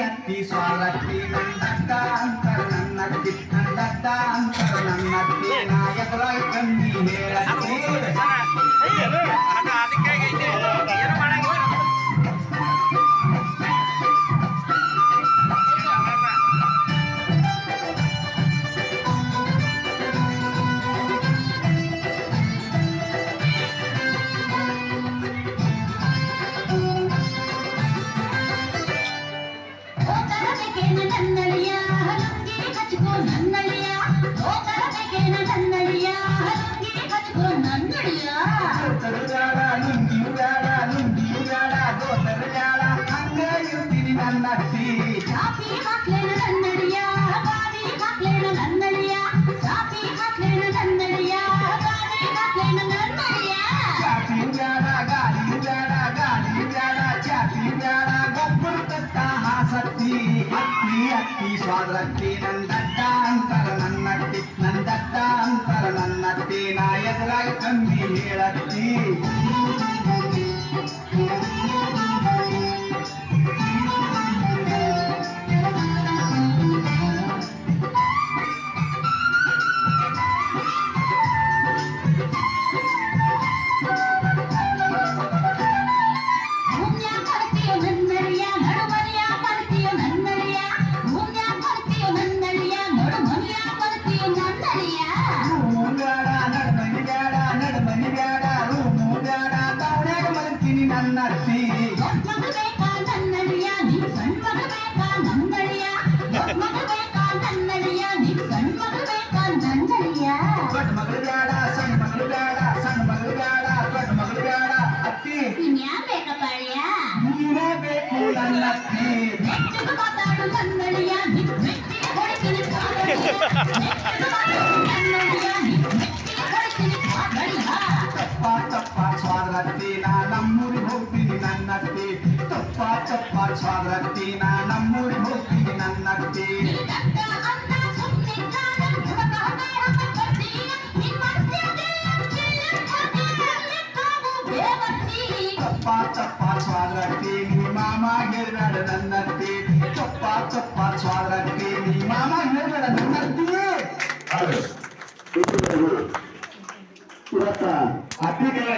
ಅತ್ತಿ ಸ್ವಾಲತ್ತಿ ನಂದಡ್ಡ ಅಂತರ ನನ್ನತ್ತಿ ನಂದಡ್ಡ ಅಂತರ ನನ್ನತ್ತಿ ನಾಯಕರಾಗಿ ಕಂಡಿ ಹೇಳತ್ತಿ ಅತ್ತಿ ಸ್ವಾದ್ರತ್ತಿ ನಂದಡ್ಡ ಅಂತರ ನನ್ನತ್ತಿ ನಂದಡ್ಡ ಅಂತರ ನನ್ನತ್ತಿ ನಾಯಕರಾಗಿ ಕಂಡಿ ಹೇಳತ್ತಿ ಸ್ವಾದ್ರತ್ತಿ ನಾ ನಮ್ಮೂರಿಗೆ ಹೋಗ್ತೀನಿ ನನ್ನತ್ತಿ ತಪ್ಪ ತಪ್ಪ ಸ್ವಾದ್ರತ್ತಿ ನಾ ನಮ್ಮೂರಿಗೆ ಹೋಗ್ತೀನಿ ನನ್ನತ್ತಿ ತಪ್ಪ ತಪ್ಪ ಸ್ವಾದ್ರತ್ತಿ ನೀ ಮಾಮ ಹೇಳ್ಬೇಡ ನನ್ನತ್ತಿ ತಪ್ಪ ತಪ್ಪ ಸ್ವಾದ್ರತ್ತಿ ನೀ ಮಾಮ ಹೇಳ್ಬೇಡ ನನ್ನತ್ತಿ ಇವತ್ತ ಅತ್ತಿಗೆ